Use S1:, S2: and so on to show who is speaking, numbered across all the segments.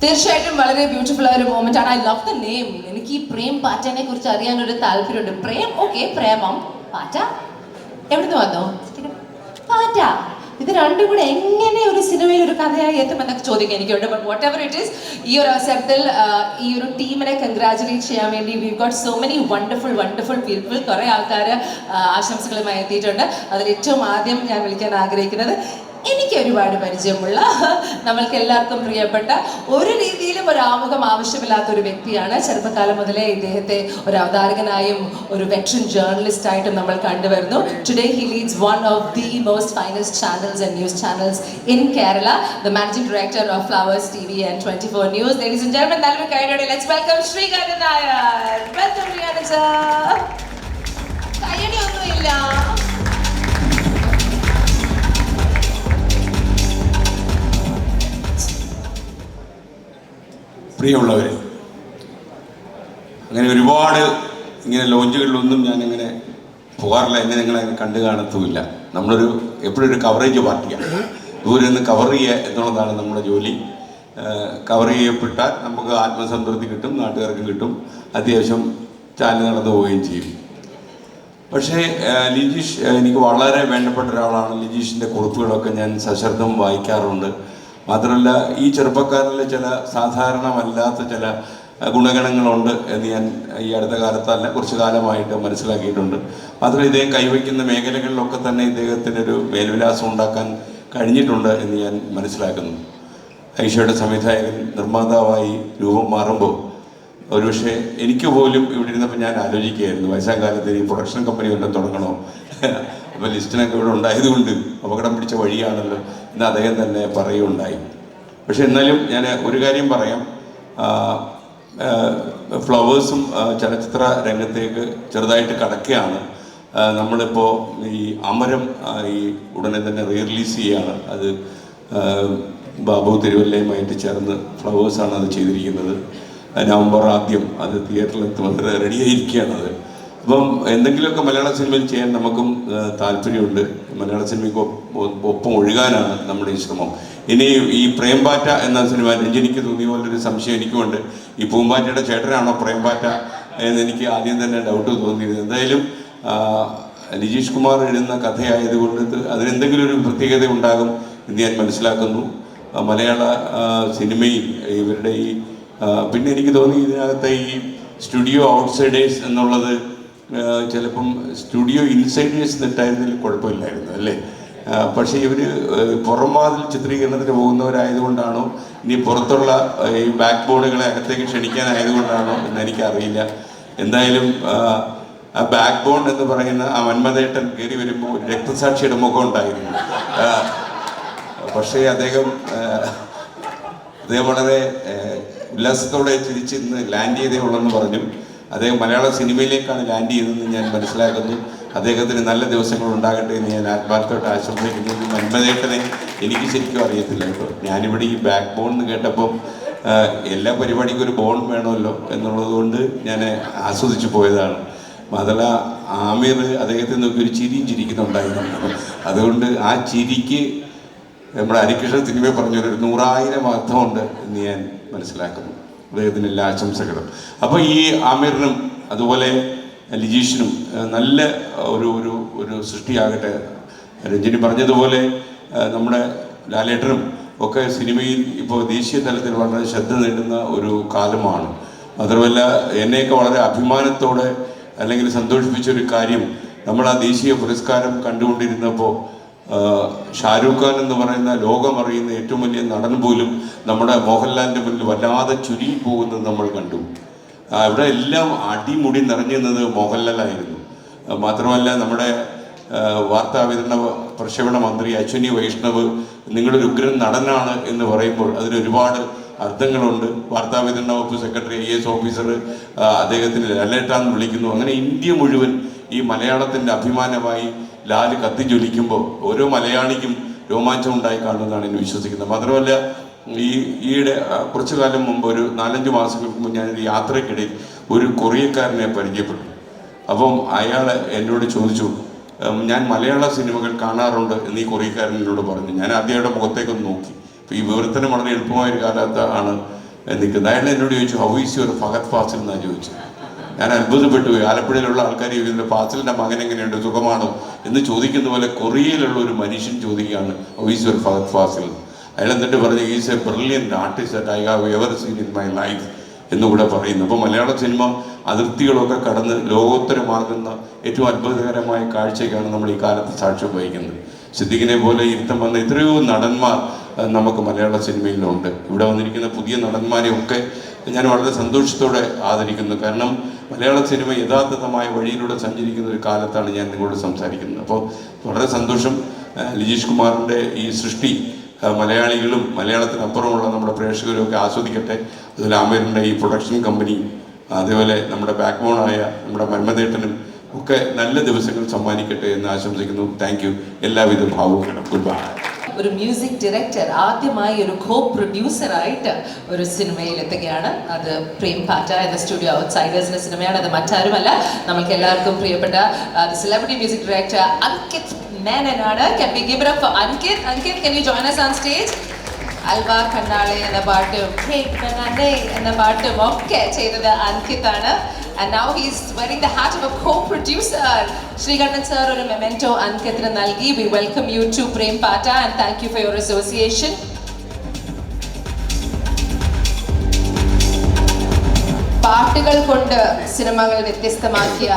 S1: തീർച്ചയായിട്ടും വളരെ ബ്യൂട്ടിഫുൾ ആയ ഒരു മൊമെന്റ് ആണ്. I love the name. എനിക്ക് ഈ പ്രേം പാറ്റനെ കുറിച്ച് അറിയാനൊരു താല്പര്യമുണ്ട്. പ്രേം ഓക്കെ, പ്രേമം, പാറ്റ എവിടുന്ന് വന്നു? പാറ്റ. ഇത് രണ്ടും കൂടെ എങ്ങനെ ഒരു സിനിമയിൽ ഒരു കഥയായി എത്തുമെന്നൊക്കെ ചോദിക്കാൻ എനിക്കുണ്ട്. But what ever it is, ഈ ഒരു അവസരത്തിൽ ഈ ഒരു ടീമിനെ കൺഗ്രാജുലേറ്റ് ചെയ്യാൻ വേണ്ടി we got so many wonderful people. കുറേ ആൾക്കാർ ആശംസകളുമായി എത്തിയിട്ടുണ്ട്. അതിൽ ഏറ്റവും ആദ്യം ഞാൻ വിളിക്കാൻ ആഗ്രഹിക്കുന്നത് എനിക്ക് ഒരുപാട് പരിചയമുള്ള, നമ്മൾക്ക് എല്ലാവർക്കും പ്രിയപ്പെട്ട, ഒരു രീതിയിലും ഒരു ആമുഖം ആവശ്യമില്ലാത്ത ഒരു വ്യക്തിയാണ്. ചെറുപ്പകാലം മുതലേ ഇദ്ദേഹത്തെ ഒരു അവതാരകനായും ഒരു വെറ്ററൻ ജേർണലിസ്റ്റ് ആയിട്ടും നമ്മൾ കണ്ടുവരുന്നു. Today he Leeds one of the most finest channels and news channels in Kerala, the managing director of flowers TV and 24 News. Ladies and gentlemen, നല്ലൊരു കൈയ്യടി. Let's welcome Srikanth Nair. Welcome Srikanth sir. കൈയ്യടി ഒന്നുമില്ല.
S2: പ്രിയമുള്ളവരെ, അങ്ങനെ ഒരുപാട് ഇങ്ങനെ ലോഞ്ചുകളിലൊന്നും ഞാനിങ്ങനെ പോകാറില്ല. എന്നെ നിങ്ങളങ്ങനെ കണ്ടു കാണത്തുമില്ല. നമ്മളൊരു എപ്പോഴും ഒരു കവറേജ് പാർട്ടിയാണ്. ദൂരെ നിന്ന് കവർ ചെയ്യുക എന്നുള്ളതാണ് നമ്മുടെ ജോലി. കവർ ചെയ്യപ്പെട്ടാൽ നമുക്ക് ആത്മസംതൃപ്തി കിട്ടും, നാട്ടുകാർക്കും കിട്ടും, അത്യാവശ്യം ചാനൽ നടന്നു പോവുകയും ചെയ്യും. പക്ഷേ ലിജീഷ് എനിക്ക് വളരെ വേണ്ടപ്പെട്ട ഒരാളാണ്. ലിജീഷിൻ്റെ കുറിപ്പുകളൊക്കെ ഞാൻ സശ്രദ്ധം വായിക്കാറുണ്ട്. മാത്രമല്ല, ഈ ചെറുപ്പക്കാരിലെ ചില സാധാരണമല്ലാത്ത ചില ഗുണഗണങ്ങളുണ്ട് എന്ന് ഞാൻ ഈ അടുത്ത കാലത്തല്ല, കുറച്ച് കാലമായിട്ട് മനസ്സിലാക്കിയിട്ടുണ്ട്. മാത്രമല്ല, ഇദ്ദേഹം കൈവയ്ക്കുന്ന മേഖലകളിലൊക്കെ തന്നെ ഇദ്ദേഹത്തിനൊരു മേൽവിലാസം ഉണ്ടാക്കാൻ കഴിഞ്ഞിട്ടുണ്ട് എന്ന് ഞാൻ മനസ്സിലാക്കുന്നു. ഐഷയുടെ സംവിധായകൻ നിർമ്മാതാവായി രൂപം മാറുമ്പോൾ ഒരുപക്ഷെ എനിക്ക് പോലും ഇവിടെ ഇരുന്നപ്പോൾ ഞാൻ ആലോചിക്കുകയായിരുന്നു, വയസ്സാം കാലത്ത് ഈ പ്രൊഡക്ഷൻ കമ്പനി വല്ലതും തുടങ്ങണോ? അപ്പോൾ ലിസ്റ്റിനൊക്കെ ഇവിടെ ഉണ്ടായതുകൊണ്ട് അപകടം പിടിച്ച വഴിയാണല്ലോ എന്ന് അദ്ദേഹം തന്നെ പറയുകയുണ്ടായി. പക്ഷെ എന്നാലും ഞാൻ ഒരു കാര്യം പറയാം, ഫ്ലവേഴ്സും ചലച്ചിത്ര രംഗത്തേക്ക് ചെറുതായിട്ട് കടക്കുകയാണ്. നമ്മളിപ്പോൾ ഈ അമരം ഈ ഉടനെ തന്നെ റിലീസ് ചെയ്യുകയാണ്. അത് ബാബു തിരുവല്ലയുമായിട്ട് ചേർന്ന് ഫ്ലവേഴ്സാണ് അത് ചെയ്തിരിക്കുന്നത്. നവംബർ ആദ്യം അത് തിയേറ്ററിലെത്തും, റെഡിയായിരിക്കുകയാണ് അത്. അപ്പം എന്തെങ്കിലുമൊക്കെ മലയാള സിനിമയിൽ ചെയ്യാൻ നമുക്കും താല്പര്യമുണ്ട്. മലയാള സിനിമയ്ക്ക് ഒപ്പം ഒഴുകാനാണ് നമ്മുടെ ഈ ശ്രമം. ഇനി ഈ പ്രേംപാറ്റ എന്ന സിനിമ എനിക്ക് തോന്നിയ പോലൊരു സംശയം എനിക്കുമുണ്ട്. ഈ പൂമ്പാറ്റയുടെ ചേട്ടനാണോ പ്രേംപാറ്റ എന്നെനിക്ക് ആദ്യം തന്നെ ഡൗട്ട് തോന്നിയത്. എന്തായാലും ലിജീഷ് കുമാർ എഴുതുന്ന കഥയായതുകൊണ്ട് അതിനെന്തെങ്കിലും ഒരു പ്രത്യേകത ഉണ്ടാകും എന്ന് ഞാൻ മനസ്സിലാക്കുന്നു. മലയാള സിനിമയിൽ ഇവരുടെ ഈ പിന്നെ എനിക്ക് തോന്നി ഇതിനകത്തെ ഈ സ്റ്റുഡിയോ ഔട്ട്സൈഡേഴ്സ് എന്നുള്ളത് ചിലപ്പം സ്റ്റുഡിയോ ഇൻസൈഡേഴ്സ് എന്നിട്ടായിരുന്നതിൽ കുഴപ്പമില്ലായിരുന്നു അല്ലേ? പക്ഷേ ഇവർ പുറംവാതിൽ ചിത്രീകരണത്തിന് പോകുന്നവരായതുകൊണ്ടാണോ ഇനി പുറത്തുള്ള ഈ ബാക്ക് ബോർഡുകളെ അകത്തേക്ക് ക്ഷണിക്കാനായതുകൊണ്ടാണോ എന്ന് എനിക്കറിയില്ല. എന്തായാലും ആ ബാക്ക് ബോൺ എന്ന് പറയുന്ന ആ മന്മഥേട്ടൻ കയറി വരുമ്പോൾ രക്തസാക്ഷിയുടെ മുഖം ഉണ്ടായിരുന്നു. പക്ഷേ അദ്ദേഹം വളരെ ഉല്ലാസത്തോടെ ചിരിച്ചിരുന്ന് ലാൻഡ് ചെയ്തേ ഉള്ളെന്ന് പറഞ്ഞു. അദ്ദേഹം മലയാള സിനിമയിലേക്കാണ് ലാൻഡ് ചെയ്തതെന്ന് ഞാൻ മനസ്സിലാക്കുന്നു. അദ്ദേഹത്തിന് നല്ല ദിവസങ്ങൾ ഉണ്ടാകട്ടെ എന്ന് ഞാൻ ആത്മാർത്ഥമായിട്ട് ആശംസിക്കുന്നു. മന്മഥേട്ടനെ എനിക്ക് ശരിക്കും അറിയത്തില്ല കേട്ടോ. ഞാനിവിടെ ഈ ബാക്ക് ബോൺ എന്ന് കേട്ടപ്പം എല്ലാ പരിപാടിക്കും ഒരു ബോൺ വേണമല്ലോ എന്നുള്ളത് കൊണ്ട് ഞാൻ ആസ്വദിച്ചു പോയതാണ്. മാത്രമല്ല, ആമിർ അദ്ദേഹത്തിൽ നിന്നൊക്കെ ഒരു ചിരിയും ചിരിക്കുന്നുണ്ടായിരുന്നു. അതുകൊണ്ട് ആ ചിരിക്ക് നമ്മുടെ ഹരികൃഷ്ണൻ സിനിമയെ പറഞ്ഞൊരു 100,000 അർത്ഥമുണ്ട് എന്ന് ഞാൻ മനസ്സിലാക്കുന്നു. അദ്ദേഹത്തിന് എല്ലാ ആശംസകളും. അപ്പോൾ ഈ ആമിറിനും അതുപോലെ ലിജീഷിനും നല്ല ഒരു സൃഷ്ടിയാകട്ടെ. രഞ്ജിനി പറഞ്ഞതുപോലെ നമ്മുടെ ലാലേട്ടനും ഒക്കെ സിനിമയിൽ ഇപ്പോൾ ദേശീയ തലത്തിൽ വളരെ ശ്രദ്ധ നേടുന്ന ഒരു കാലമാണ്. മാത്രമല്ല, എന്നെയൊക്കെ വളരെ അഭിമാനത്തോടെ അല്ലെങ്കിൽ സന്തോഷിപ്പിച്ചൊരു കാര്യം, നമ്മൾ ആ ദേശീയ പുരസ്കാരം കണ്ടുകൊണ്ടിരുന്നപ്പോൾ ഷാരൂഖ് ഖാൻ എന്ന് പറയുന്ന ലോകമറിയുന്ന ഏറ്റവും വലിയ നടൻ പോലും നമ്മുടെ മോഹൻലാലിൻ്റെ മുന്നിൽ വല്ലാതെ ചുരുങ്ങി പോകുന്നത് നമ്മൾ കണ്ടു. ഇവിടെ എല്ലാം അടിമുടി നിറഞ്ഞിരുന്നത് മോഹൻലാലായിരുന്നു. മാത്രമല്ല, നമ്മുടെ വാർത്താവിതരണ പ്രക്ഷേപണ മന്ത്രി അശ്വിനി വൈഷ്ണവ് നിങ്ങളൊരു ഉഗ്രൻ നടനാണ് എന്ന് പറയുമ്പോൾ അതിനൊരുപാട് അർത്ഥങ്ങളുണ്ട്. വാർത്താവിതരണ വകുപ്പ് സെക്രട്ടറി IAS ഓഫീസർ അദ്ദേഹത്തിന് ലാലേട്ടാന്ന് വിളിക്കുന്നു. അങ്ങനെ ഇന്ത്യ മുഴുവൻ ഈ മലയാളത്തിൻ്റെ അഭിമാനമായി ലാല് കത്തിജ്വലിക്കുമ്പോൾ ഓരോ മലയാളിക്കും രോമാഞ്ചം ഉണ്ടായി കാണുമെന്നാണ് എന്നെ വിശ്വസിക്കുന്നത്. മാത്രമല്ല, ഈയിടെ കുറച്ചു കാലം മുമ്പ് ഒരു 4-5 മാസങ്ങൾക്ക് മുമ്പ് ഞാനൊരു യാത്രയ്ക്കിടയിൽ ഒരു കൊറിയക്കാരനെ പരിചയപ്പെട്ടു. അപ്പം അയാൾ എന്നോട് ചോദിച്ചു, ഞാൻ മലയാള സിനിമകൾ കാണാറുണ്ട് എന്ന് ഈ കൊറിയക്കാരൻ എന്നോട് പറഞ്ഞു. ഞാൻ ആദ്യമായിട്ട് മുഖത്തേക്കൊന്ന് നോക്കി. അപ്പോൾ ഈ വിവർത്തനം വളരെ എളുപ്പമായൊരു കാലത്താണ് നിൽക്കുന്നത്. അയാൾ എന്നോട് ചോദിച്ചു, how is your Fahadh Faasil എന്നാണ് ചോദിച്ചത്. ഞാൻ അത്ഭുതപ്പെട്ടു പോയി. ആലപ്പുഴയിലുള്ള ആൾക്കാർ ഇതിൻ്റെ ഫാസിലിൻ്റെ മകൻ എങ്ങനെയുണ്ട്, സുഖമാണോ എന്ന് ചോദിക്കുന്ന പോലെ കൊറിയയിലുള്ള ഒരു മനുഷ്യൻ ചോദിക്കുകയാണ് how is your Fahadh Faasil. അയാൾ എന്നിട്ട് പറഞ്ഞു, is a brilliant artist that I have ever seen in my life എന്നുകൂടെ പറയുന്നു. അപ്പോൾ മലയാള സിനിമ അതിർത്തികളൊക്കെ കടന്ന് ലോകോത്തരമാകുന്ന ഏറ്റവും അത്ഭുതകരമായ കാഴ്ചയ്ക്കാണ് നമ്മൾ ഈ കാലത്ത് സാക്ഷ്യം വഹിക്കുന്നത്. സിദ്ദിഖിനെ പോലെ ഇരുത്തം വന്ന എത്രയോ നടന്മാർ നമുക്ക് മലയാള സിനിമയിലുണ്ട്. ഇവിടെ വന്നിരിക്കുന്ന പുതിയ നടന്മാരെയൊക്കെ ഞാൻ വളരെ സന്തോഷത്തോടെ ആദരിക്കുന്നു. കാരണം മലയാള സിനിമ യഥാർത്ഥമായ വഴിയിലൂടെ സഞ്ചരിക്കുന്ന ഒരു കാലത്താണ് ഞാൻ നിങ്ങളോട് സംസാരിക്കുന്നത്. അപ്പോൾ വളരെ സന്തോഷം. ലിജീഷ് കുമാറിൻ്റെ ഈ സൃഷ്ടി മലയാളികളും മലയാളത്തിനപ്പുറമുള്ള നമ്മുടെ പ്രേക്ഷകരും ഒക്കെ ആസ്വദിക്കട്ടെ. അതുപോലെ ആമേറിൻ്റെ ഈ പ്രൊഡക്ഷൻ കമ്പനിയും അതേപോലെ നമ്മുടെ ബാക്ക് ബോണായ നമ്മുടെ മന്മഥേട്ടനും ഒക്കെ നല്ല ദിവസങ്ങൾ സമ്മാനിക്കട്ടെ എന്ന് ആശംസിക്കുന്നു. Thank you. എല്ലാവിധ ഭാവങ്ങളും. Good bye.
S1: ഒരു മ്യൂസിക് ഡയറക്ടർ ആദ്യമായി ഒരു കോ പ്രൊഡ്യൂസറായിട്ട് ഒരു സിനിമയിൽ എത്തുകയാണ്. അത് പ്രേം പാറ്റ എന്ന സ്റ്റുഡിയോ ഔട്ട്സൈഡേഴ്സിന്റെ സിനിമയാണ്. അത് മറ്റാരുമല്ല, നമ്മൾക്ക് എല്ലാവർക്കും പ്രിയപ്പെട്ട സെലിബ്രിറ്റി മ്യൂസിക് ഡയറക്ടർ അങ്കിത് മേനനാണ്. Can we give it up for Ankit? Ankit, can you join us on stage? അൽവ കണ്ണാളെ എന്ന പാട്ടും എന്ന പാട്ടും ഒക്കെ ചെയ്തത് അങ്കിത് ആണ്. And now he's wearing the hat of a co-producer. Srikandan sir ഒരു memento അങ്കിത്തിന് നൽകി. We welcome you to Prem Pata and thank you for your association. പാട്ടുകൾ കൊണ്ട് സിനിമകൾ വ്യത്യസ്തമാക്കിയ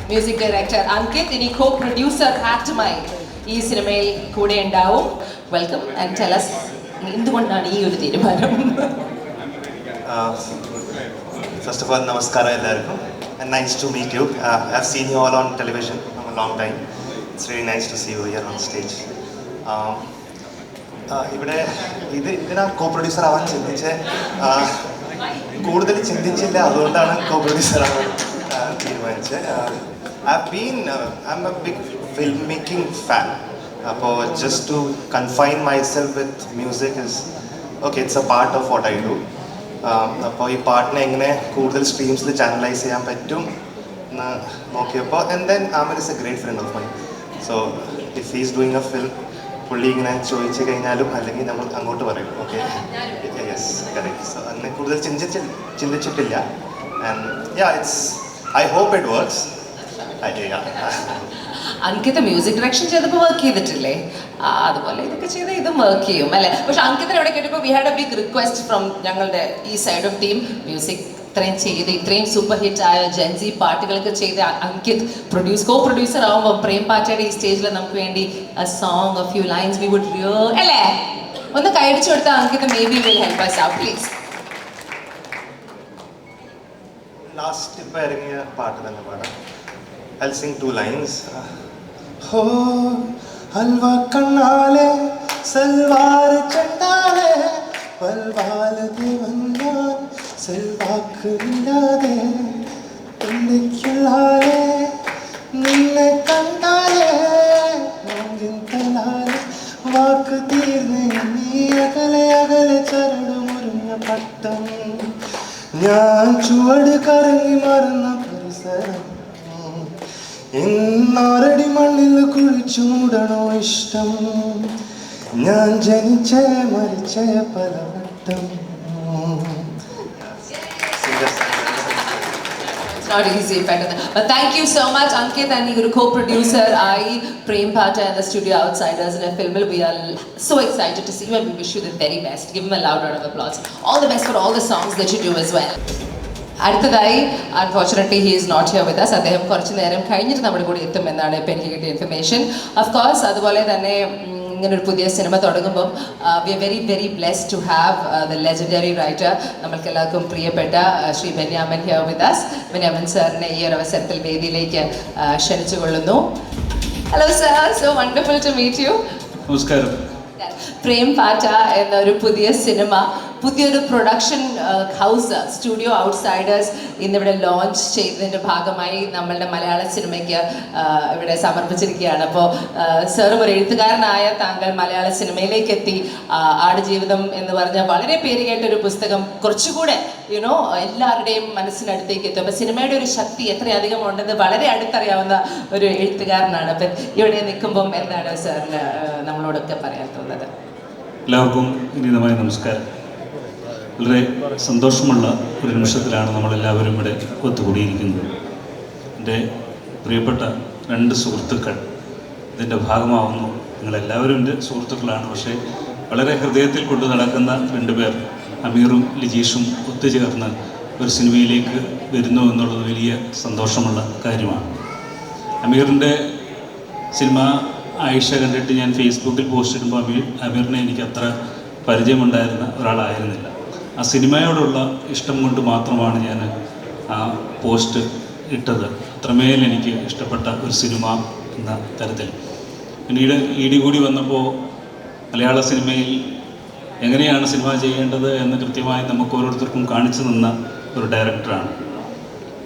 S1: മ്യൂസിക് ഡയറക്ടർ അങ്കിത് ഇനി കോ പ്രൊഡ്യൂസർ ഹാറ്റുമായി ഈ സിനിമയിൽ കൂടെ ഉണ്ടാവും. വെൽക്കം ആൻഡ് ടെൽ us എന്തുകൊണ്ടാണ് ഈ ഒരു തീരുമാനം?
S3: First of all, namaskara ellarkum and nice to meet you. I've seen you all on television for a long time. It's really nice to see you here on stage. ഇവിടെ ഇതിനാ co producer ആവാൻ കൂടുതൽ ചിന്തിച്ചില്ല, അതുകൊണ്ടാണ് co producer ആവാൻ തീരുമാനിച്ചത്. I'm a big filmmaking fan. അപ്പോൾ just to confine myself with music is okay, it's a part of what I do. അപ്പോൾ ഈ പാട്ടിനെ എങ്ങനെ കൂടുതൽ സ്ട്രീംസിൽ ചാനലൈസ് ചെയ്യാൻ പറ്റും എന്ന് നോക്കിയപ്പോൾ and then Aamir is a great friend of mine. So if he's doing a film, പുള്ളി ഇങ്ങനെ ചോദിച്ചു കഴിഞ്ഞാലും അല്ലെങ്കിൽ നമ്മൾ അങ്ങോട്ട് പറയും ഓക്കെ യെസ് കറക്റ്റ്. സോ അങ്ങനെ കൂടുതൽ ചിന്തിച്ചിട്ടില്ല. And yeah it's I hope it works.
S1: Ankit music direction ചെയ്തപ്പോൾ വർക്ക് ചെയ്തിട്ടില്ലേ? അതുപോലെ ഇതൊക്കെ ചെയ്ത് ഇതും വർക്ക് ചെയ്യും അല്ലേ? പക്ഷെ അങ്കിത്തിന് ഇവിടെ കേട്ടപ്പോൾ we had a big request from ഞങ്ങളുടെ ഈ സൈഡ് ഓഫ് ടീം. മ്യൂസിക് ഇത്രയും ചെയ്ത് ഇത്രയും സൂപ്പർ ഹിറ്റ് ആയ ജെൻസി പാട്ടുകളൊക്കെ ചെയ്ത് അങ്കിത് കോ പ്രൊഡ്യൂസർ ആവുമ്പോൾ പ്രേം പാറ്റയുടെ ഈ സ്റ്റേജിൽ നമുക്ക് വേണ്ടി a song, a few lines we would അല്ലേ ഒന്ന് കൈയടിച്ചു കൊടുത്താൽ Ankit may be will help us out please.
S3: Last ഇപ്പോൾ ഇറങ്ങിയ പാട്ട് തന്നെ പാടാം. I'll sing 2 lines. हो हलवा कन्नाले सलवार चंडाले पलवाल देवन्नान सलवाक निलादे तुंडिक्कुलाले निन्ने कंडाले नंगिंतलाले वाक तीर्ने नी अगले अगले चरण मुरुंग पट्टम ഞാൻ ചുവട് കറങ്ങി മറന്ന പരിസരം ഇന്നാരടി മണ്ണിൽ കുഴിച്ചു മൂടണോ ഇഷ്ടം ഞാൻ ജനിച്ചേ മരിച്ചേ പലവട്ടം.
S1: It's not easy, but thank you so much Ankit and your co-producer Prem Pata and the studio outsiders in a film. We are so excited to see you and we wish you the very best. Give him a loud round of applause. All the best for all the songs that you do as well. അടുത്തതായി unfortunately he is not here with us. അദ്ദേഹം കുറച്ച് നേരം കഴിഞ്ഞിട്ട് നമ്മുടെ കൂടെ എത്തും എന്നാണ് ഇപ്പം എനിക്ക് കിട്ടിയ ഇൻഫർമേഷൻ. ഓഫ് കോഴ്സ് അതുപോലെ തന്നെ ഇങ്ങനൊരു പുതിയ സിനിമ തുടങ്ങുമ്പം we are very very blessed to have the legendary writer നമ്മൾക്ക് എല്ലാവർക്കും പ്രിയപ്പെട്ട Shri Benyamin here with us. Benyamin സാറിനെ ഈ ഒരു അവസരത്തിൽ വേദിയിലേക്ക് ക്ഷണിച്ചു കൊള്ളുന്നു. Hello sir, so wonderful to meet you.
S4: നമസ്കാരം.
S1: പ്രേം പാറ്റ എന്നൊരു പുതിയ സിനിമ, പുതിയൊരു പ്രൊഡക്ഷൻ ഹൗസ് സ്റ്റുഡിയോ ഔട്ട്സൈഡേഴ്സ് ഇന്നിവിടെ ലോഞ്ച് ചെയ്തതിൻ്റെ ഭാഗമായി നമ്മളുടെ മലയാള സിനിമയ്ക്ക് ഇവിടെ സമർപ്പിച്ചിരിക്കുകയാണ്. അപ്പോൾ സാറും ഒരു എഴുത്തുകാരനായ താങ്കൾ മലയാള സിനിമയിലേക്ക് എത്തി. ആടുജീവിതം എന്ന് പറഞ്ഞ വളരെ പേര് കേട്ടൊരു പുസ്തകം കുറച്ചുകൂടെ എല്ലാവരുടെയും മനസ്സിനടുത്തേക്ക് എത്തും. അപ്പോൾ സിനിമയുടെ ഒരു ശക്തി എത്രയധികം ഉണ്ടെന്ന് വളരെ അടുത്തറിയാവുന്ന ഒരു എഴുത്തുകാരനാണ്. അപ്പം ഇവിടെ നിൽക്കുമ്പം എന്താണ് സാറിന് നമ്മളോടൊക്കെ പറയാൻ തോന്നുന്നത്?
S4: എല്ലാവർക്കും വിനീതമായ നമസ്കാരം. വളരെ സന്തോഷമുള്ള ഒരു നിമിഷത്തിലാണ് നമ്മളെല്ലാവരും ഇവിടെ ഒത്തുകൂടിയിരിക്കുന്നത്. എൻ്റെ പ്രിയപ്പെട്ട 2 സുഹൃത്തുക്കൾ ഇതിൻ്റെ ഭാഗമാവുന്നു. നിങ്ങളെല്ലാവരും എൻ്റെ സുഹൃത്തുക്കളാണ്. പക്ഷേ വളരെ ഹൃദയത്തിൽ കൊണ്ടു നടക്കുന്ന 2 പേർ, അമീറും ലിജീഷും ഒത്തുചേർന്ന് ഒരു സിനിമയിലേക്ക് വരുന്നു എന്നുള്ളത് വലിയ സന്തോഷമുള്ള കാര്യമാണ്. അമീറിൻ്റെ സിനിമ ആയിഷ കണ്ടിട്ട് ഞാൻ ഫേസ്ബുക്കിൽ പോസ്റ്റ് ഇടുമ്പോൾ അമീറിനെ എനിക്ക് അത്ര പരിചയമുണ്ടായിരുന്ന ഒരാളായിരുന്നില്ല. ആ സിനിമയോടുള്ള ഇഷ്ടം കൊണ്ട് മാത്രമാണ് ഞാൻ ആ പോസ്റ്റ് ഇട്ടത്. അത്രമേൽ എനിക്ക് ഇഷ്ടപ്പെട്ട ഒരു സിനിമ എന്ന തരത്തിൽ. പിന്നീട് ഇടി കൂടി വന്നപ്പോൾ മലയാള സിനിമയിൽ എങ്ങനെയാണ് സിനിമ ചെയ്യേണ്ടത് എന്ന് കൃത്യമായി നമുക്ക് ഓരോരുത്തർക്കും കാണിച്ചു തന്ന ഒരു ഡയറക്ടറാണ്.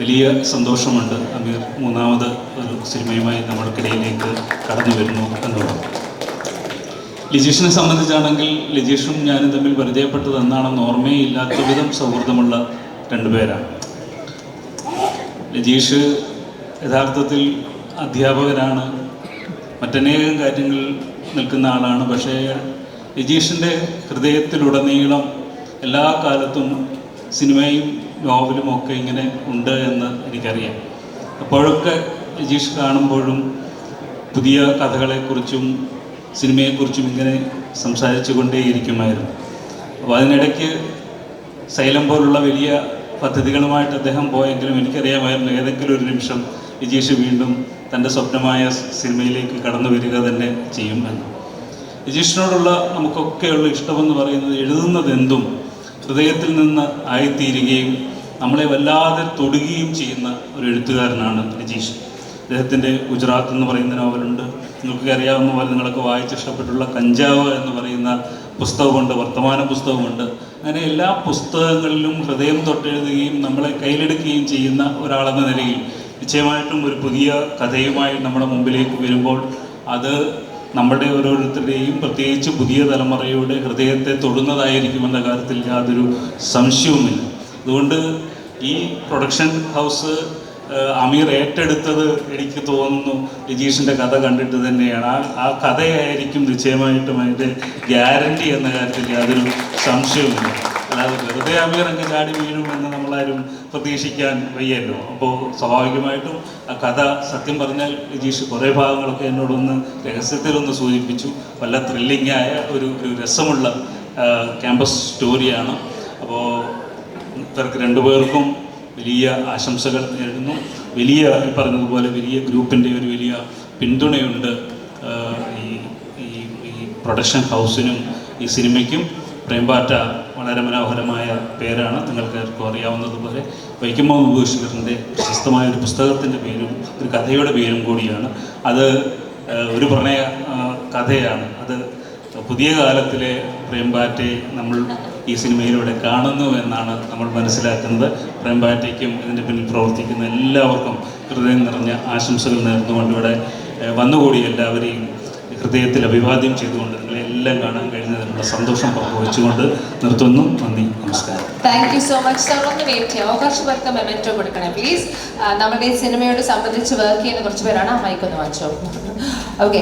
S4: വലിയ സന്തോഷമുണ്ട് അമീർ 3ാമത് ഒരു സിനിമയുമായി നമ്മൾക്കിടയിലേക്ക് കടന്നു വരുന്നു എന്നുള്ളത്. ലിജീഷിനെ സംബന്ധിച്ചാണെങ്കിൽ ലിജീഷും ഞാനും തമ്മിൽ പരിചയപ്പെട്ടത് എന്നാണെന്ന് ഓർമ്മയില്ലാത്ത വിധം സൗഹൃദമുള്ള 2 പേരാണ്. ലിജീഷ് യഥാർത്ഥത്തിൽ അധ്യാപകനാണ്, മറ്റനേകം കാര്യങ്ങൾ നിൽക്കുന്ന ആളാണ്. പക്ഷേ ലിജീഷിൻ്റെ ഹൃദയത്തിലുടനീളം എല്ലാ കാലത്തും സിനിമയും നോവലും ഒക്കെ ഇങ്ങനെ ഉണ്ട് എന്ന് എനിക്കറിയാം. അപ്പോഴൊക്കെ ലിജീഷ് കാണുമ്പോഴും പുതിയ കഥകളെക്കുറിച്ചും സിനിമയെക്കുറിച്ചും ഇങ്ങനെ സംസാരിച്ചു കൊണ്ടേയിരിക്കുമായിരുന്നു. അപ്പോൾ അതിനിടയ്ക്ക് സൈലം പോലുള്ള വലിയ പദ്ധതികളുമായിട്ട് അദ്ദേഹം പോയെങ്കിലും എനിക്കറിയാമായിരുന്നു ഏതെങ്കിലും ഒരു നിമിഷം ലിജീഷ് വീണ്ടും തൻ്റെ സ്വപ്നമായ സിനിമയിലേക്ക് കടന്നു വരിക തന്നെ ചെയ്യും എന്ന്. ലിജീഷിനോടുള്ള നമുക്കൊക്കെയുള്ള ഇഷ്ടമെന്ന് പറയുന്നത് എഴുതുന്നതെന്തും ഹൃദയത്തിൽ നിന്ന് ആയിത്തീരുകയും നമ്മളെ വല്ലാതെ തൊടുകയും ചെയ്യുന്ന ഒരു എഴുത്തുകാരനാണ് ലിജീഷ്. അദ്ദേഹത്തിൻ്റെ ഗുജറാത്ത് എന്ന് പറയുന്ന നോവലുണ്ട്. നിങ്ങൾക്ക് അറിയാവുന്ന പോലെ നിങ്ങളൊക്കെ വായിച്ചിഷ്ടപ്പെട്ടുള്ള കഞ്ചാവ് എന്ന് പറയുന്ന പുസ്തകമുണ്ട്, വർത്തമാന പുസ്തകമുണ്ട്. അങ്ങനെ എല്ലാ പുസ്തകങ്ങളിലും ഹൃദയം തൊട്ടെഴുതുകയും നമ്മളെ കയ്യിലെടുക്കുകയും ചെയ്യുന്ന ഒരാളെന്ന നിലയിൽ നിശ്ചയമായിട്ടും ഒരു പുതിയ കഥയുമായി നമ്മുടെ മുമ്പിലേക്ക് വരുമ്പോൾ അത് നമ്മുടെ ഓരോരുത്തരുടെയും പ്രത്യേകിച്ച് പുതിയ തലമുറയുടെ ഹൃദയത്തെ തൊടുന്നതായിരിക്കുമെന്ന കാര്യത്തിൽ യാതൊരു സംശയവുമില്ല. അതുകൊണ്ട് ഈ പ്രൊഡക്ഷൻ ഹൗസ് അമീർ ഏറ്റെടുത്തത് എനിക്ക് തോന്നുന്നു ലിജീഷിൻ്റെ കഥ കണ്ടിട്ട് തന്നെയാണ്. ആ കഥയായിരിക്കും നിശ്ചയമായിട്ടും അതിൻ്റെ ഗ്യാരണ്ടി എന്ന കാര്യത്തിൽ യാതൊരു സംശയവുമില്ല. അല്ലാതെ വെറുതെ അമീർ അങ്ങ് ചാടി വീഴുമെന്ന് നമ്മളാരും പ്രതീക്ഷിക്കാൻ വയ്യല്ലോ. അപ്പോൾ സ്വാഭാവികമായിട്ടും ആ കഥ സത്യം പറഞ്ഞാൽ ലിജീഷ് കുറേ ഭാഗങ്ങളൊക്കെ എന്നോടൊന്ന് രഹസ്യത്തിലൊന്ന് സൂചിപ്പിച്ചു. വല്ല ത്രില്ലിങ്ങായ ഒരു രസമുള്ള ക്യാമ്പസ് സ്റ്റോറിയാണ്. അപ്പോൾ ഇവർക്ക് 2 പേർക്കും വലിയ ആശംസകൾ നേരുന്നു. വലിയ പറഞ്ഞതുപോലെ വലിയ ഗ്രൂപ്പിൻ്റെ ഒരു വലിയ പിന്തുണയുണ്ട് ഈ പ്രൊഡക്ഷൻ ഹൗസിനും ഈ സിനിമയ്ക്കും. പ്രേംപാറ്റ വളരെ മനോഹരമായ പേരാണ്, നിങ്ങൾക്കാർക്കും അറിയാവുന്നതുപോലെ. വൈക്കം മുഹമ്മദ് ബഷീറിൻ്റെ പ്രശസ്തമായ ഒരു പുസ്തകത്തിൻ്റെ പേരും ഒരു കഥയുടെ പേരും കൂടിയാണ്. അത് ഒരു പ്രണയ കഥയാണ്. അത് പുതിയ കാലത്തിലെ പ്രേംപാറ്റയെ നമ്മൾ ഈ സിനിമയിലൂടെ കാണുന്നു എന്നാണ് നമ്മൾ മനസ്സിലാക്കുന്നത്. പ്രേംപാറ്റയ്ക്കും ഇതിൻ്റെ പിന്നിൽ പ്രവർത്തിക്കുന്ന എല്ലാവർക്കും ഹൃദയം നിറഞ്ഞ ആശംസകൾ നേർന്നുകൊണ്ട് ഇവിടെ വന്നുകൂടി എല്ലാവരെയും ഹൃദയത്തിൽ അഭിവാദ്യം ചെയ്തുകൊണ്ട് നിങ്ങളെല്ലാം കാണാൻ കഴിഞ്ഞതിനുള്ള സന്തോഷം പങ്കുവെച്ചുകൊണ്ട് നിർത്തുന്നു. നന്ദി, നമസ്കാരം.
S1: Thank you so much sir. ഒന്ന് വെയിറ്റ് ചെയ്യാം, കുറച്ച് പേർക്ക് മെമെൻറ്റോ കൊടുക്കണേ പ്ലീസ്. നമ്മുടെ ഈ സിനിമയോട് സംബന്ധിച്ച് വർക്ക് ചെയ്യുന്ന കുറച്ച് പേരാണ്. ആ മൈക്കൊന്ന് വാങ്ങിച്ചോ. ഓക്കെ,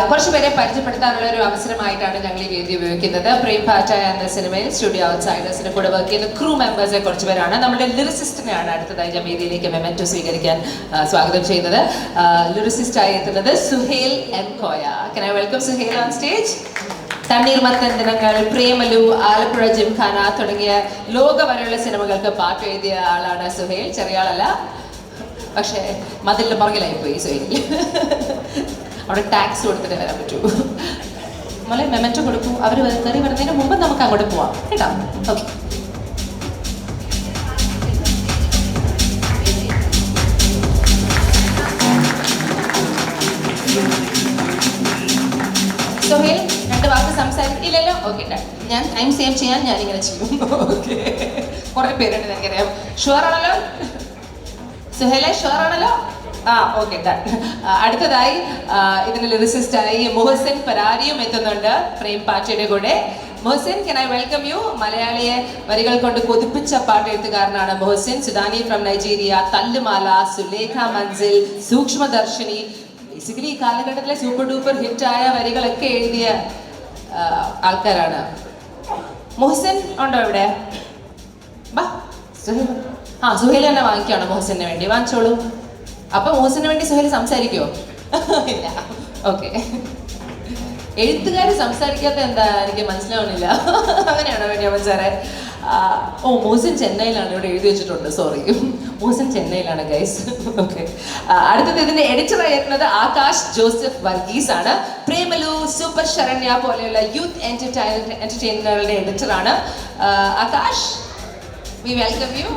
S1: കുറച്ച് പേരെ പരിചയപ്പെടുത്താനുള്ള ഒരു അവസരമായിട്ടാണ് ഞങ്ങൾ ഈ വേദി ഉപയോഗിക്കുന്നത്. പ്രേംപാറ്റ എന്ന സിനിമയിൽ സ്റ്റുഡിയോ ഔട്ട്സൈഡേഴ്സിന് കൂടെ വർക്ക് ചെയ്യുന്ന ക്രൂ മെമ്പേഴ്സിനെ കുറച്ച് പേരാണ്. നമ്മുടെ ലിറിസിസ്റ്റിനെയാണ് അടുത്തതായി ഞാൻ വേദിയിലേക്ക് മെമെൻറ്റോ സ്വീകരിക്കാൻ സ്വാഗതം ചെയ്യുന്നത്. ലിറിസിസ്റ്റായി എത്തുന്നത് Suhail M Koya. Can I welcome Suhail on stage? Thanneermathan Dinangal, Premalu, Alappuzha gymkhana തുടങ്ങിയ ലോക വരെയുള്ള സിനിമകൾക്ക് പാട്ട് എഴുതിയ ആളാണ് സുഹേൽ. ചെറിയ ആളല്ല, പക്ഷേ മതിലിൻ്റെ പുറകിലായി പോയി സുഹേൽ. അവിടെ ടാക്സ് കൊടുത്തിട്ട് വരാൻ പറ്റൂ. നമ്മളെ മെമെൻറ്റോ കൊടുക്കൂ. അവർ കയറി വരുന്നതിന് മുമ്പ് നമുക്ക് അങ്ങോട്ട് പോവാം കേട്ടോ. ഓക്കെ, സുഹേൽ 2 വാക്ക് സംസാരിക്കില്ലല്ലോ? ഓക്കെ, ഞാൻ ടൈം സേവ് ചെയ്യാൻ ഞാനിങ്ങനെ ചെയ്യും. ഓക്കെ, കുറേ പേരുണ്ട് എനിക്കറിയാം. ഷുവർ ആണല്ലോ സുഹേലെ? ഷുവർ ആണല്ലോ? ആ, ഓക്കെ, ഡൺ. അടുത്തതായി ഇതിന് ലിറിസിസ്റ്റായി മുഹസിൻ പരാരിയും എത്തുന്നുണ്ട് പ്രേംപാറ്റയുടെ കൂടെ. Muhsin, can I welcome you? മലയാളിയെ വരികൾ കൊണ്ട് കൊതിപ്പിച്ച പാട്ട് എഴുത്തുകാരനാണ് Muhsin. Sudani from Nigeria, Thallumaala, Sulaikha Manzil, Sookshmadarshini, basically ഈ കാലഘട്ടത്തിലെ സൂപ്പർ ഡൂപ്പർ ഹിറ്റായ വരികളൊക്കെ എഴുതിയ ആൾക്കാരാണ്. മുഹസിൻ ഉണ്ടോ ഇവിടെ? സുഹേൽ തന്നെ വാങ്ങിക്കുകയാണോ മോഹസിന് വേണ്ടി? വാങ്ങിച്ചോളൂ. അപ്പൊ മോഹസിന് വേണ്ടി സുഹേൽ സംസാരിക്കുമോ? ഇല്ല. ഓക്കെ. എഴുത്തുകാർ സംസാരിക്കാത്ത എന്താ എനിക്ക് മനസ്സിലാവുന്നില്ല. അങ്ങനെയാണോ ബെന്യാമിൻ സാറേ? ഓ, മോഹസിൻ ചെന്നൈയിലാണ്, ഇവിടെ എഴുതി വെച്ചിട്ടുണ്ട്, സോറി. മോഹസിൻ ചെന്നൈയിലാണ് ഗൈസ്. ഓക്കെ. അടുത്തത് ഇതിന്റെ എഡിറ്റർ ആയിരുന്നത് ആകാശ് ജോസഫ് വർഗീസ് ആണ്. പ്രേമലു, സൂപ്പർ ശരണ്യ പോലെയുള്ള യൂത്ത് എന്റർടൈനറുടെ എഡിറ്ററാണ് ആകാശ്. We welcome you.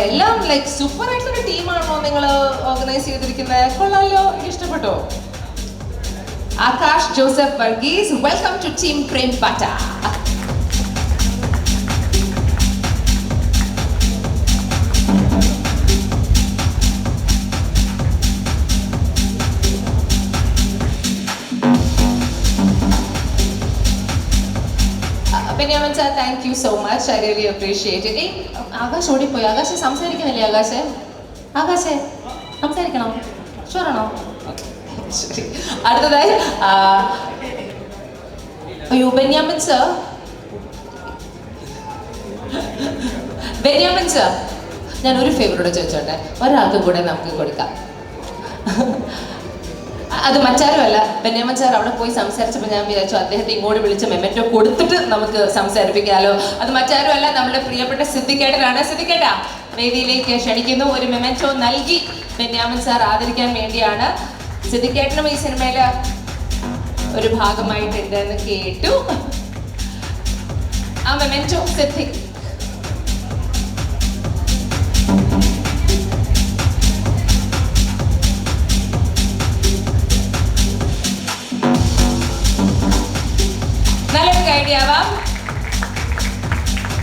S1: എല്ലാം ലൈക്ക് സൂപ്പർ ആയിട്ടുള്ള ടീമാണോ നിങ്ങൾ ഓർഗനൈസ് ചെയ്തിരിക്കുന്നത്? കൊള്ളാലോ, എനിക്ക് ഇഷ്ടപ്പെട്ടോ? Akash Joseph Varghese, welcome to team Prem Patta. Benyamin sir, thank you so much. I really appreciate it. Akash ഓടിപ്പോയി. ആകാശ് സംസാരിക്കുന്നില്ലേ? ആകാശേ സംസാരിക്കണോ? ഷുവറാണോ? ശരി. അടുത്തതായി അയ്യോ, ബെന്യാമിൻ സാർ, ഞാൻ ഒരു ഫേവറോട് ചോദിച്ചോട്ടെ, ഒരാൾക്കും കൂടെ നമുക്ക് കൊടുക്കാം. അത് മറ്റാരുമല്ല, ബെന്യാമിൻ സാർ അവിടെ പോയി സംസാരിച്ചപ്പോൾ ഞാൻ വിചാരിച്ചു അദ്ദേഹത്തെ ഇങ്ങോട്ട് വിളിച്ച് മെമെന്റോ കൊടുത്തിട്ട് നമുക്ക് സംസാരിപ്പിക്കാമല്ലോ. അത് മറ്റാരുമല്ല, നമ്മുടെ പ്രിയപ്പെട്ട സിദ്ദിഖേട്ടനാണ്. സിദ്ദിഖേട്ടാ, വേദിയിലേക്ക് ക്ഷണിക്കുന്നു. ഒരു മെമെന്റോ നൽകി ബെന്യാമിൻ സാർ ആദരിക്കാൻ വേണ്ടിയാണ്. സിദ്ദിഖേട്ടനും ഈ സിനിമയിൽ ഒരു ഭാഗമായിട്ടുണ്ട് എന്ന് കേട്ടു. ആ മെമെന്റോ സിദ്ദിഖ്. നല്ലൊരു ഐഡിയ ആവാം.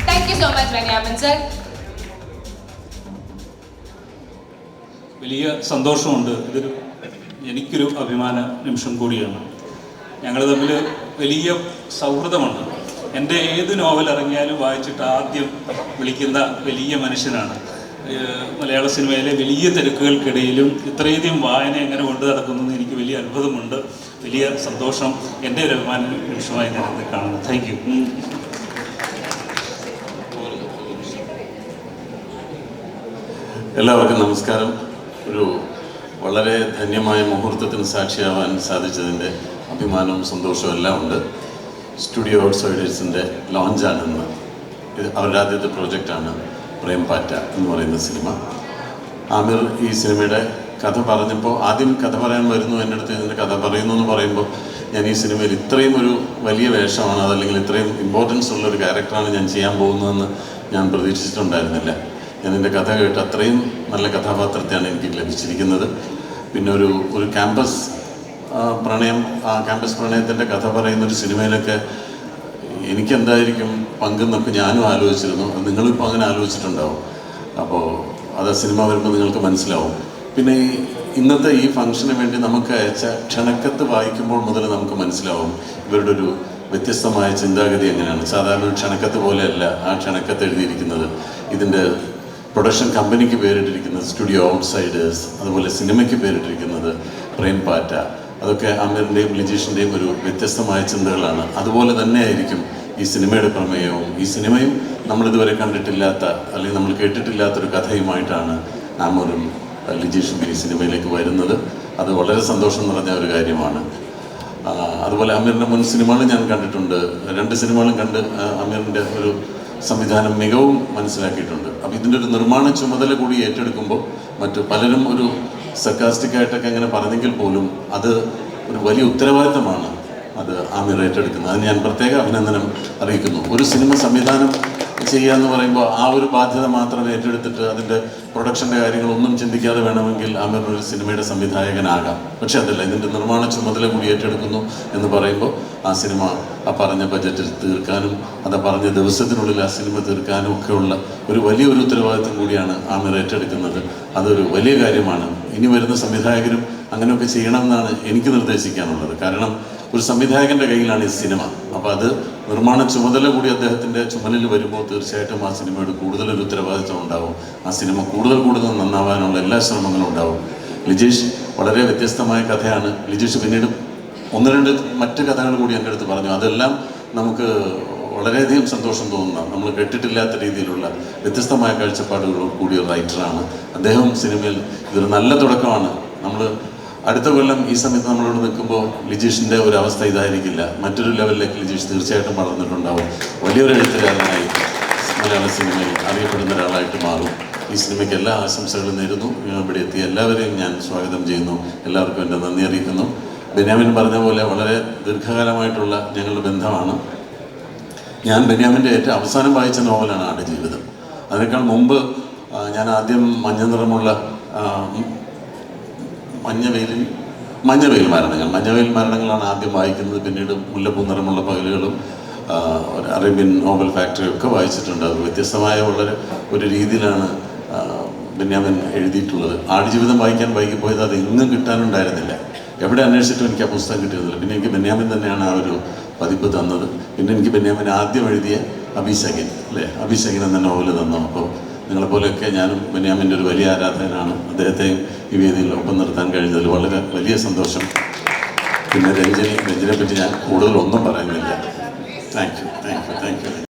S1: Thank you so much Benyamin sir.
S4: വലിയ സന്തോഷമുണ്ട്. എനിക്കൊരു അഭിമാന നിമിഷം കൂടിയാണ്. ഞങ്ങൾ തമ്മിൽ വലിയ സൗഹൃദമുണ്ട്. എൻ്റെ ഏത് നോവൽ ഇറങ്ങിയാലും വായിച്ചിട്ട് ആദ്യം വിളിക്കുന്ന വലിയ മനുഷ്യനാണ്. മലയാള സിനിമയിലെ വലിയ തിരക്കുകൾക്കിടയിലും ഇത്രയധികം വായന എങ്ങനെ കൊണ്ടു നടക്കുന്നത് എനിക്ക് വലിയ അത്ഭുതമുണ്ട്. വലിയ സന്തോഷം. എൻ്റെ ഒരു അഭിമാന നിമിഷമായി ഞാനത് കാണുന്നു. Thank you.
S5: എല്ലാവർക്കും നമസ്കാരം. ഒരു വളരെ ധന്യമായ മുഹൂർത്തത്തിന് സാക്ഷിയാവാൻ സാധിച്ചതിൻ്റെ അഭിമാനവും സന്തോഷവും എല്ലാം ഉണ്ട്. സ്റ്റുഡിയോ ഔട്ട്സൈഡേഴ്സിൻ്റെ ലോഞ്ചാണെന്ന്. ഇത് അവരുടെ ആദ്യത്തെ പ്രോജക്റ്റാണ് പ്രേം പാറ്റ എന്ന് പറയുന്ന സിനിമ. ആമിർ ഈ സിനിമയുടെ കഥ പറഞ്ഞപ്പോൾ ആദ്യം കഥ പറയാൻ വരുന്നു എൻ്റെ അടുത്ത്. ഇതിൻ്റെ കഥ പറയുന്നു എന്ന് പറയുമ്പോൾ ഞാൻ ഈ സിനിമയിൽ ഇത്രയും ഒരു വലിയ വേഷമാണ്, അതല്ലെങ്കിൽ ഇത്രയും ഇമ്പോർട്ടൻസ് ഉള്ളൊരു ക്യാരക്ടറാണ് ഞാൻ ചെയ്യാൻ പോകുന്നതെന്ന് ഞാൻ പ്രതീക്ഷിച്ചിട്ടുണ്ടായിരുന്നില്ല. ഞാൻ എൻ്റെ കഥ കേട്ട് അത്രയും നല്ല കഥാപാത്രത്തെയാണ് എനിക്ക് ലഭിച്ചിരിക്കുന്നത്. പിന്നെ ഒരു ക്യാമ്പസ് പ്രണയം, ആ ക്യാമ്പസ് പ്രണയത്തിൻ്റെ കഥ പറയുന്നൊരു സിനിമയിലൊക്കെ എനിക്കെന്തായിരിക്കും പങ്കെന്നൊക്കെ ഞാനും ആലോചിച്ചിരുന്നു. നിങ്ങളിപ്പോൾ അങ്ങനെ ആലോചിച്ചിട്ടുണ്ടാവും. അപ്പോൾ അത് സിനിമ വരുമ്പോൾ നിങ്ങൾക്ക് മനസ്സിലാവും. പിന്നെ ഇന്നത്തെ ഈ ഫംഗ്ഷന് വേണ്ടി നമുക്ക് അയച്ച ക്ഷണക്കത്ത് വായിക്കുമ്പോൾ മുതൽ നമുക്ക് മനസ്സിലാവും ഇവരുടെ ഒരു വ്യത്യസ്തമായ ചിന്താഗതി എങ്ങനെയാണ്. സാധാരണ ഒരു ക്ഷണക്കത്ത് പോലെയല്ല ആ ക്ഷണക്കത്ത് എഴുതിയിരിക്കുന്നത്. ഇതിൻ്റെ പ്രൊഡക്ഷൻ കമ്പനിക്ക് പേരിട്ടിരിക്കുന്നത് സ്റ്റുഡിയോ ഔട്ട്സൈഡേഴ്സ്, അതുപോലെ സിനിമയ്ക്ക് പേരിട്ടിരിക്കുന്നത് പ്രേം പാറ്റ. അതൊക്കെ ആമിറിൻ്റെയും ലിജീഷിൻ്റെയും ഒരു വ്യത്യസ്തമായ ചിന്തകളാണ്. അതുപോലെ തന്നെ ആയിരിക്കും ഈ സിനിമയുടെ പ്രമേയവും. ഈ സിനിമയും നമ്മളിതുവരെ കണ്ടിട്ടില്ലാത്ത അല്ലെങ്കിൽ നമ്മൾ കേട്ടിട്ടില്ലാത്തൊരു കഥയുമായിട്ടാണ് ആമിറും ലിജീഷും ഈ സിനിമയിലേക്ക് വരുന്നത്. അത് വളരെ സന്തോഷം നിറഞ്ഞ ഒരു കാര്യമാണ്. അതുപോലെ ആമിറിൻ്റെ മുൻ സിനിമകൾ ഞാൻ കണ്ടിട്ടുണ്ട്. 2 സിനിമകളും കണ്ട് ആമിറിൻ്റെ ഒരു സംവിധാനം മികവും മനസ്സിലാക്കിയിട്ടുണ്ട്. അപ്പോൾ ഇതിൻ്റെ ഒരു നിർമ്മാണ ചുമതല കൂടി ഏറ്റെടുക്കുമ്പോൾ മറ്റു പലരും ഒരു സർക്കാസ്റ്റിക്കായിട്ടൊക്കെ അങ്ങനെ പറഞ്ഞെങ്കിൽ പോലും അത് ഒരു വലിയ ഉത്തരവാദിത്തമാണ് അത് ആമിർ ഏറ്റെടുക്കുന്നത്. അതിന് ഞാൻ പ്രത്യേക അഭിനന്ദനം അറിയിക്കുന്നു. ഒരു സിനിമ സംവിധാനം ചെയ്യുക എന്ന് പറയുമ്പോൾ ആ ഒരു ബാധ്യത മാത്രം ഏറ്റെടുത്തിട്ട് അതിൻ്റെ പ്രൊഡക്ഷൻ്റെ കാര്യങ്ങളൊന്നും ചിന്തിക്കാതെ വേണമെങ്കിൽ ആമിർ ഒരു സിനിമയുടെ സംവിധായകനാകാം. പക്ഷെ അതല്ല, ഇതിൻ്റെ നിർമ്മാണ ചുമതല കൂടി ഏറ്റെടുക്കുന്നു എന്ന് പറയുമ്പോൾ ആ സിനിമ ആ പറഞ്ഞ ബജറ്റിൽ തീർക്കാനും അത് പറഞ്ഞ ദിവസത്തിനുള്ളിൽ ആ സിനിമ തീർക്കാനും ഒക്കെയുള്ള ഒരു വലിയൊരു ഉത്തരവാദിത്വം കൂടിയാണ് ആമിർ ഏറ്റെടുക്കുന്നത്. അതൊരു വലിയ കാര്യമാണ്. ഇനി വരുന്ന സംവിധായകരും അങ്ങനെയൊക്കെ ചെയ്യണമെന്നാണ് എനിക്ക് നിർദ്ദേശിക്കാനുള്ളത്. കാരണം ഒരു സംവിധായകൻ്റെ കയ്യിലാണ് ഈ സിനിമ. അപ്പോൾ അത് നിർമ്മാണ ചുമതല കൂടി അദ്ദേഹത്തിൻ്റെ ചുമലിൽ വരുമ്പോൾ തീർച്ചയായിട്ടും ആ സിനിമയുടെ കൂടുതലൊരു ഉത്തരവാദിത്വം ഉണ്ടാവും. ആ സിനിമ കൂടുതൽ നന്നാവാനുള്ള എല്ലാ ശ്രമങ്ങളും ഉണ്ടാവും. ലിജീഷ് വളരെ വ്യത്യസ്തമായ കഥയാണ്. ലിജീഷ് പിന്നീട് 1-2 മറ്റ് കഥകൾ കൂടി എൻ്റെ അടുത്ത് പറഞ്ഞു. അതെല്ലാം നമുക്ക് വളരെയധികം സന്തോഷം തോന്നുന്ന, നമ്മൾ കേട്ടിട്ടില്ലാത്ത രീതിയിലുള്ള വ്യത്യസ്തമായ കാഴ്ചപ്പാടുകളോട് കൂടിയ റൈറ്ററാണ് അദ്ദേഹം. സിനിമയിൽ ഇതൊരു നല്ല തുടക്കമാണ്. നമ്മൾ അടുത്ത കൊല്ലം ഈ സമയത്ത് നമ്മളോട് നിൽക്കുമ്പോൾ ലിജീഷിൻ്റെ ഒരു അവസ്ഥ ഇതായിരിക്കില്ല. മറ്റൊരു ലെവലിലേക്ക് ലിജീഷ് തീർച്ചയായിട്ടും വളർന്നിട്ടുണ്ടാവും. വലിയൊരു എഴുത്തുകാരനായി മലയാള സിനിമയിൽ അറിയപ്പെടുന്ന ഒരാളായിട്ട് മാറും. ഈ സിനിമയ്ക്ക് എല്ലാ ആശംസകളും നേരുന്നു. ഇവിടെ എത്തിയ എല്ലാവരെയും ഞാൻ സ്വാഗതം ചെയ്യുന്നു. എല്ലാവർക്കും എൻ്റെ നന്ദി അറിയിക്കുന്നു. ബെന്യാമിൻ പറഞ്ഞ പോലെ വളരെ ദീർഘകാലമായിട്ടുള്ള ഞങ്ങളുടെ ബന്ധമാണ്. ഞാൻ ബെന്യാമിൻ്റെ ഏറ്റവും അവസാനം വായിച്ച നോവലാണ് ആടുജീവിതം. അതിനേക്കാൾ മുമ്പ് ഞാൻ ആദ്യം മഞ്ഞ മരണങ്ങളാണ് ആദ്യം വായിക്കുന്നത്. പിന്നീട് മുല്ലപ്പൂ നിറമുള്ള പകലുകളും അറേബ്യൻ നോവൽ ഫാക്ടറി ഒക്കെ വായിച്ചിട്ടുണ്ട്. അത് വ്യത്യസ്തമായ വളരെ ഒരു രീതിയിലാണ് ബെന്യാമിൻ എഴുതിയിട്ടുള്ളത്. ആടുജീവിതം വായിക്കാൻ വൈകിപ്പോയത് അത് എങ്ങും കിട്ടാനുണ്ടായിരുന്നില്ല. എവിടെ അന്വേഷിച്ചിട്ടും എനിക്ക് ആ പുസ്തകം കിട്ടിയിരുന്നില്ല. പിന്നെ എനിക്ക് ബെന്യാമിൻ തന്നെയാണ് ആ ഒരു പതിപ്പ് തന്നത്. പിന്നെ എനിക്ക് ബെന്യാമിൻ ആദ്യം എഴുതിയ അഭിഷേകൻ എന്ന നോവല് തന്നു. അപ്പോൾ നിങ്ങളെപ്പോലെയൊക്കെ ഞാനും ബെന്യാമിൻ്റെ ഒരു വലിയ ആരാധകനാണ്. അദ്ദേഹത്തെയും ഈ വേദിയിൽ ഒപ്പം നിർത്താൻ കഴിഞ്ഞതിൽ വളരെ വലിയ സന്തോഷം. പിന്നെ രഞ്ജനെ പറ്റി ഞാൻ കൂടുതലൊന്നും പറയുന്നില്ല. Thank you.